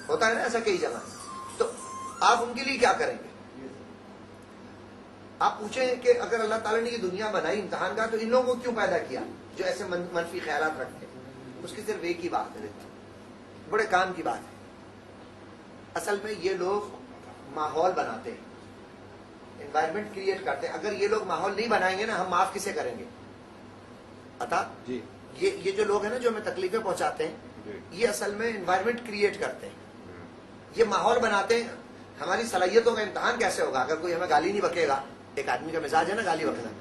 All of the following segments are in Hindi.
होता है ना ऐसा कई जगह। तो आप उनके लिए क्या करेंगे? आप पूछें कि अगर अल्लाह ताला ने ये दुनिया बनाई इम्तिहान का, तो इन लोगों को क्यों पैदा किया जो ऐसे मनफी ख्यालात रखते हैं? उसकी सिर्फ एक ही बात है, बड़े काम की बात है। असल में ये लोग माहौल बनाते हैं, एनवायरमेंट क्रिएट करते हैं। अगर ये लोग माहौल नहीं बनाएंगे ना, हम माफ किसे करेंगे? अतः ये जो लोग हैं ना, जो हमें तकलीफें पहुंचाते हैं, ये असल में एनवायरमेंट क्रिएट करते हैं, ये माहौल बनाते हैं। हमारी सलाहियतों का इम्तिहान कैसे होगा? अगर कोई हमें गाली नहीं बकेगा, एक आदमी का मिजाज है ना गाली बकना,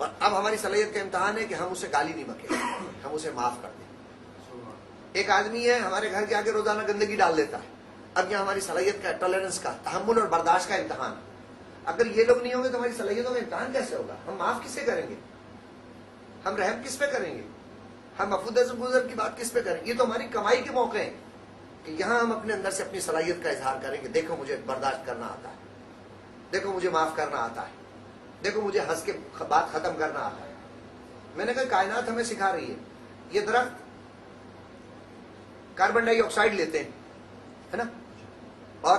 और अब हमारी सलाहियत का इम्तिहान है कि हम उसे गाली नहीं बके, हम उसे माफ कर दें। एक आदमी है हमारे घर के आगे रोजाना गंदगी डाल देता है, अब यह हमारी सलाहियत का, टॉलरेंस का, तहम्मुल और बर्दाश्त का इम्तिहान। अगर ये लोग नहीं होंगे तो हमारी सलाहियतों का इम्तिहान कैसे होगा? हम माफ किससे करेंगे? हम रहम किस पे करेंगे? हम अफूदर की बात किस पे करेंगे? ये तो हमारी कमाई के मौके हैं कि यहां हम अपने अंदर से अपनी सलाहियत का इजहार करेंगे। देखो मुझे बर्दाश्त करना आता है, देखो मुझे माफ करना आता है, देखो मुझे हंस के बात खत्म करना आता है। मैंने कहा कायनात हमें सिखा रही है। ये दरख्त कार्बन डाइऑक्साइड लेते हैं, है ना, और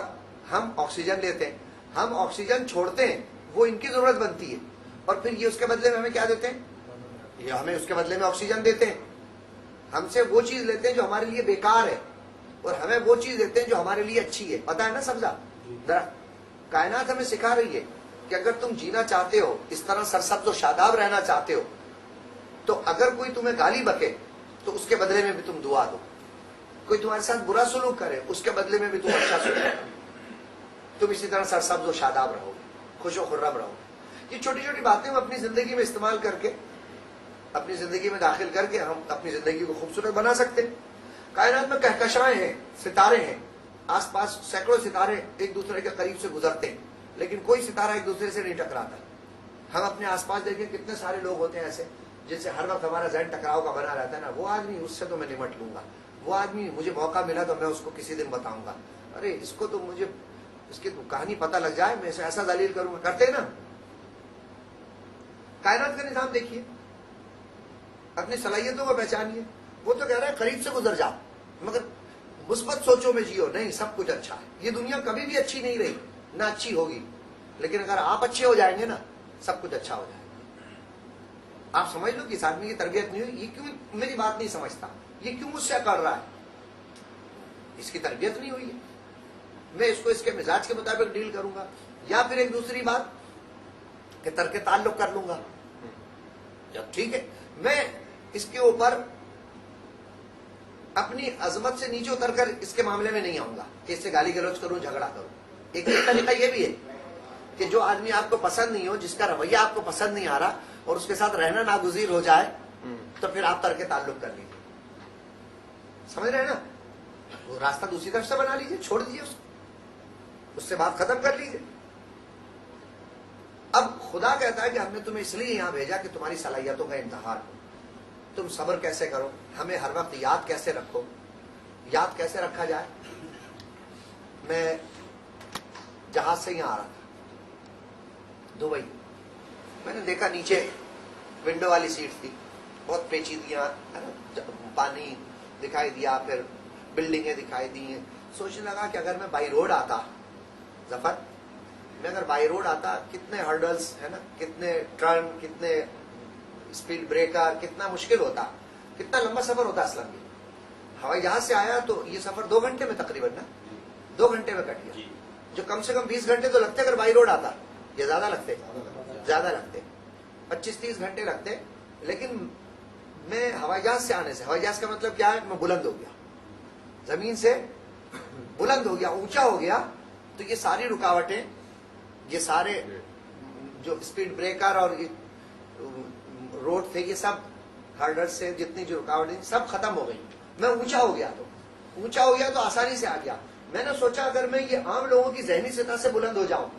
हम ऑक्सीजन लेते हैं। हम ऑक्सीजन छोड़ते हैं, वो इनकी जरूरत बनती है, और फिर ये उसके बदले में हमें क्या देते हैं? ये हमें उसके बदले में ऑक्सीजन देते हैं। हमसे वो चीज लेते हैं जो हमारे लिए बेकार है, और हमें वो चीज देते हैं जो हमारे लिए अच्छी है। पता है ना समझा? कायनात हमें सिखा रही है कि अगर तुम जीना चाहते हो, इस तरह सरसब्ज और शादाब रहना चाहते हो, तो अगर कोई तुम्हें गाली बके तो उसके बदले में भी तुम दुआ दो। कोई तुम्हारे साथ बुरा सुलूक करे, उसके बदले में भी तुम अच्छा सुलूक करो। तुम इसी तरह सरसब्ज और शादाब रहोगे, खुश और खुर्रम रहोगे। ये छोटी छोटी बातें हम अपनी जिंदगी में इस्तेमाल करके, अपनी जिंदगी में दाखिल करके हम अपनी जिंदगी को खूबसूरत बना सकते हैं। कायनात में कहकशाएं हैं, सितारे हैं, आसपास सैकड़ों सितारे एक दूसरे के करीब से गुजरते हैं, लेकिन कोई सितारा एक दूसरे से नहीं टकराता। हम अपने आसपास देखें, कितने सारे लोग होते हैं ऐसे जिनसे हर वक्त हमारा जहन टकराव का बना रहता है ना। वो आदमी, उससे तो मैं निमट लूंगा, वो आदमी, मुझे मौका मिला तो मैं उसको किसी दिन बताऊंगा, अरे इसको तो मुझे इसकी कहानी पता लग जाए, मैं इसे ऐसा दलील करूंगा। करते ना? कायनात का निजाम देखिए, अपनी सलाहियतों को पहचानिए। वो तो कह रहा है करीब से गुजर जाओ, मगर मुस्बत सोचों में जियो। नहीं, सब कुछ अच्छा है। ये दुनिया कभी भी अच्छी नहीं रही, ना अच्छी होगी, लेकिन अगर आप अच्छे हो जाएंगे ना, सब कुछ अच्छा हो जाएगा। आप समझ लो कि इस आदमी की तरबियत नहीं हुई, ये क्यों मेरी बात नहीं समझता, ये क्यों मुझसे कर रहा है? इसकी तरबियत नहीं हुई है। मैं इसको इसके मिजाज के मुताबिक डील करूंगा, या फिर एक दूसरी बात कि तर्क ताल्लुक कर लूंगा। जब ठीक है, मैं इसके ऊपर अपनी अजमत से नीचे उतरकर इसके मामले में नहीं आऊंगा कि इससे गाली गलौज करूं, झगड़ा करूं। एक तरीका यह भी है कि जो आदमी आपको पसंद नहीं हो, जिसका रवैया आपको पसंद नहीं आ रहा, और उसके साथ रहना नागुजीर हो जाए, तो फिर आप तर्क ताल्लुक कर लीजिए। समझ रहे हैं ना? वो रास्ता दूसरी तरफ से बना लीजिए, छोड़ दीजिए उसको, उससे बात खत्म कर लीजिए। अब खुदा कहता है कि हमने तुम्हें इसलिए यहां भेजा कि तुम्हारी सलाहियतों का इम्तिहान हो। तुम सब्र कैसे करो, हमें हर वक्त याद कैसे रखो। याद कैसे रखा जाए? मैं जहाज से यहां आ रहा था दुबई, मैंने देखा नीचे विंडो वाली सीट थी, बहुत पेचीदियां, पानी दिखाई दिया, फिर बिल्डिंगें दिखाई दी हैं। सोचने लगा कि अगर मैं बाई रोड आता, जफर, मैं अगर बाई रोड आता, कितने हर्डल्स है ना, कितने टर्न, कितने स्पीड ब्रेकर, कितना मुश्किल होता, कितना लंबा सफर होता असलम में। हवाई जहाज से आया तो ये सफर 2 घंटे में तकरीबन ना, 2 घंटे में कट गया। जो कम से कम 20 घंटे तो लगते अगर बाई रोड आता, ये ज्यादा लगते, 25-30 घंटे लगते। लेकिन मैं हवाई जहाज से आने से, हवाई जहाज का मतलब क्या है, मैं बुलंद हो गया, जमीन से बुलंद हो गया, ऊंचा हो गया, तो ये सारी रुकावटें, ये सारे जो स्पीड ब्रेकर और ये रोड थे, ये सब हर्डर से जितनी जो रुकावटें सब खत्म हो गई। मैं ऊंचा हो गया, तो ऊंचा हो गया तो आसानी से आ गया। मैंने सोचा अगर मैं ये आम लोगों की जहनी सतह से बुलंद हो जाऊं,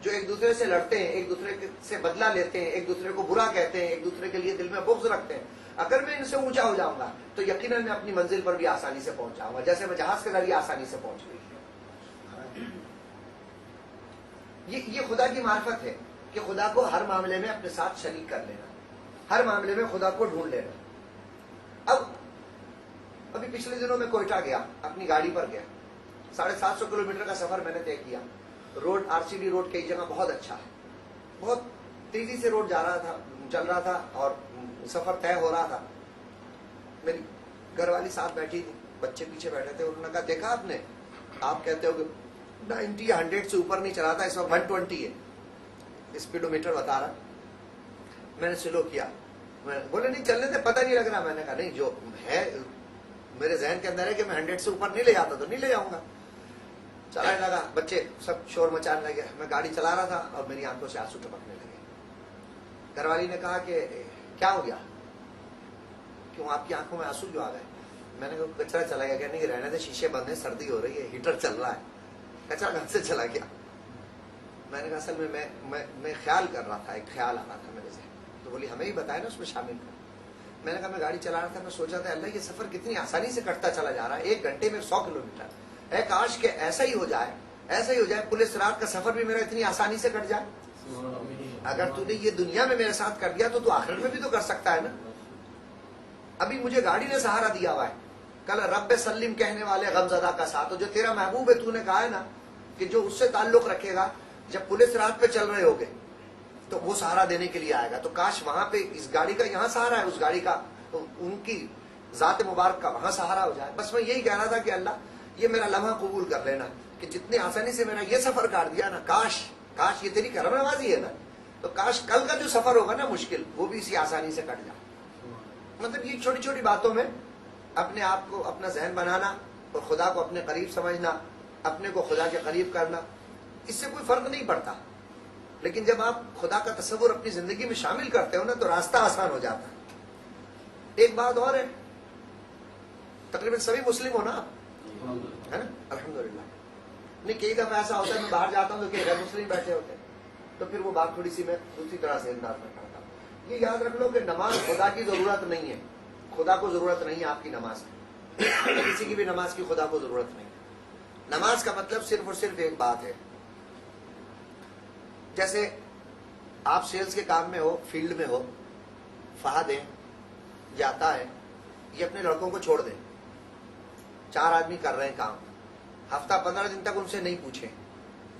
जो एक दूसरे से लड़ते हैं, एक दूसरे से बदला लेते हैं, एक दूसरे को बुरा कहते हैं, एक दूसरे के लिए दिल में बुग़्ज़ रखते हैं, अगर मैं इनसे ऊंचा हो जाऊंगा तो यकीनन मैं अपनी मंजिल पर भी आसानी से पहुंच जाऊंगा, जैसे मैं जहाज के जरिए आसानी से पहुंच गई। ये खुदा की मार्फत है कि खुदा को हर मामले में अपने साथ शरीक कर लेना, हर मामले में खुदा को ढूंढ लेना। अब अभी पिछले दिनों में कोयटा गया, अपनी गाड़ी पर गया, 750 किलोमीटर का सफर मैंने तय किया। रोड आरसीडी रोड कई जगह बहुत अच्छा है, बहुत तेजी से रोड चल रहा था और सफर तय हो रहा था। मेरी घरवाली साथ बैठी थी, बच्चे पीछे बैठे थे। उन्होंने कहा देखा आपने, आप कहते हो कि 90 या 100 से ऊपर नहीं चलाता, इस वक्त 120 है स्पीडोमीटर बता रहा। मैंने स्लो किया, बोले नहीं चलने से पता नहीं लग रहा। मैंने कहा नहीं, जो है मेरे जहन के अंदर है कि मैं 100 से ऊपर नहीं ले जाता तो नहीं ले जाऊंगा। चलाने लगा, बच्चे सब शोर मचाने लगे, मैं गाड़ी चला रहा था और मेरी आंखों से आंसू टपकने लगे। घरवाली ने कहा कि क्या हो गया, क्यों आपकी आंखों में आंसू क्यों आ गए? मैंने कहा कचरा चला गया। कहने की रहने दे, शीशे बंद है, सर्दी हो रही है, हीटर चल रहा है, कचरा घर से चला गया। मैंने कहा असल में मैं ख्याल कर रहा था, एक ख्याल आ रहा था मेरे से। तो बोली हमें ही बताया ना, उसमें शामिल कर। मैंने कहा मैं गाड़ी चला रहा था, मैं सोचा था अल्लाह ये सफर कितनी आसानी से कटता चला जा रहा है, 1 घंटे में 100 किलोमीटर है। काश के ऐसा ही हो जाए, ऐसा ही हो जाए, पुलिस रात का सफर भी मेरा इतनी आसानी से कट जाए। अगर तूने ये दुनिया में मेरे साथ कर दिया तो तू आखिरत में भी तो कर सकता है ना। अभी मुझे गाड़ी ने सहारा दिया हुआ है, कल रब्बे सल्लिम कहने वाले गमजदा का साथ। तो जो तेरा महबूब है, तूने कहा है ना कि जो उससे ताल्लुक रखेगा, जब पुलिस रात पे चल रहे होगे तो वो सहारा देने के लिए आएगा। तो काश वहां पे इस गाड़ी का यहाँ सहारा है, उस गाड़ी का तो उनकी जात मुबारक का वहां सहारा हो जाए। बस मैं यही कह रहा था कि अल्लाह ये मेरा लम्हा कबूल कर लेना कि जितनी आसानी से मेरा ये सफर काट दिया ना, काश ये तेरी करम नवाजी है ना, तो काश कल का जो सफर होगा ना मुश्किल, वो भी इसी आसानी से कट जाए। मतलब ये छोटी छोटी बातों में अपने आप को, अपना जहन बनाना और खुदा को अपने करीब समझना, अपने को खुदा के करीब करना, इससे कोई फर्क नहीं पड़ता। लेकिन जब आप खुदा का तस्वुर अपनी जिंदगी में शामिल करते हो ना, तो रास्ता आसान हो जाता है। एक बात और है, तकरीबन सभी मुस्लिम हो ना आप, है ना, अल्हम्दुलिल्लाह। नहीं कई दफा ऐसा होता है मैं बाहर जाता हूँ तो गैर मुस्लिम बैठे होते हैं, तो फिर वो बात थोड़ी सी मैं दूसरी तरह से अंदाज में करता हूँ। ये याद रख लो कि नमाज खुदा की जरूरत नहीं है, खुदा को जरूरत नहीं है आपकी नमाज की, किसी की भी नमाज की खुदा को जरूरत नहीं है। नमाज का मतलब सिर्फ और सिर्फ एक बात है। जैसे आप सेल्स के काम में हो, फील्ड में हो, फहाद है, जाता है, ये अपने लड़कों को छोड़ दें, 4 आदमी कर रहे हैं काम, हफ्ता 15 दिन तक उनसे नहीं पूछे,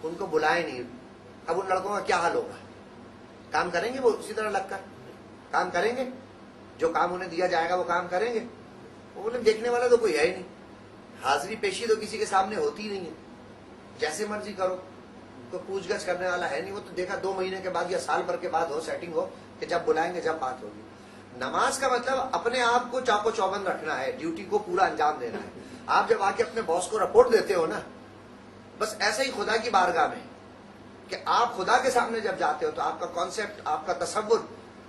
उनको बुलाए नहीं, अब उन लड़कों का क्या हाल होगा? काम करेंगे वो उसी तरह लगकर? काम करेंगे? जो काम उन्हें दिया जाएगा वो काम करेंगे? वो बोले देखने वाला तो कोई है ही नहीं, हाजिरी पेशी तो किसी के सामने होती नहीं है, जैसे मर्जी करो, कोई पूछगछ करने वाला है नहीं। वो तो देखा 2 महीने के बाद या साल भर के बाद हो सेटिंग हो कि जब बुलाएंगे, जब बात होगी। नमाज का मतलब अपने आप को चाको चौबंद रखना है, ड्यूटी को पूरा अंजाम देना है। आप जब आके अपने बॉस को रिपोर्ट देते हो ना, बस ऐसे ही खुदा की बारगाह में कि आप खुदा के सामने जब जाते हो तो आपका कॉन्सेप्ट, आपका तसव्वुर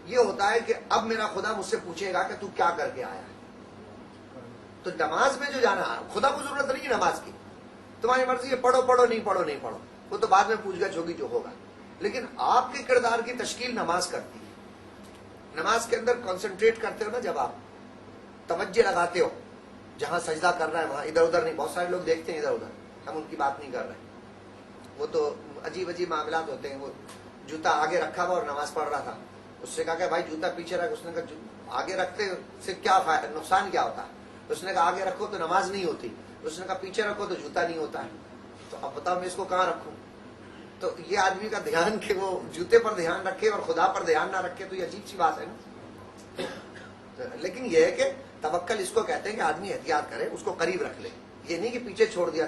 ये होता है कि अब मेरा खुदा मुझसे पूछेगा कि तू क्या करके आया है। तो नमाज में जो जाना, खुदा को जरूरत नहीं है नमाज की, तुम्हारी मर्जी है, पढ़ो पढ़ो, नहीं पढ़ो नहीं पढ़ो, वो तो बाद में पूछगछ होगी जो होगा। लेकिन आपके किरदार की तश्कील नमाज करती है। नमाज के अंदर कंसंट्रेट करते हो ना, जब आप तवज्जो लगाते हो, जहां सजदा कर रहा है वहां, इधर उधर नहीं। बहुत सारे लोग देखते हैं इधर उधर, हम उनकी बात नहीं कर रहे, वो तो अजीब अजीब मामला होते हैं। वो जूता आगे रखा हुआ और नमाज पढ़ रहा था, उससे कहा कि भाई जूता पीछे रख। उसने कहा आगे रखते से क्या फायदा, नुकसान क्या होता है? उसने कहा आगे रखो तो नमाज नहीं होती, उसने कहा पीछे रखो तो जूता नहीं होता है। तो अब बताओ मैं इसको कहाँ रखूं? तो ये आदमी का ध्यान कि वो जूते पर ध्यान रखे और खुदा पर ध्यान ना रखे, तो ये अजीब सी बात है ना। लेकिन यह है कि तवक्कल इसको कहते हैं कि आदमी एहतियात करे, उसको करीब रख ले, ये नहीं कि पीछे छोड़ दिया।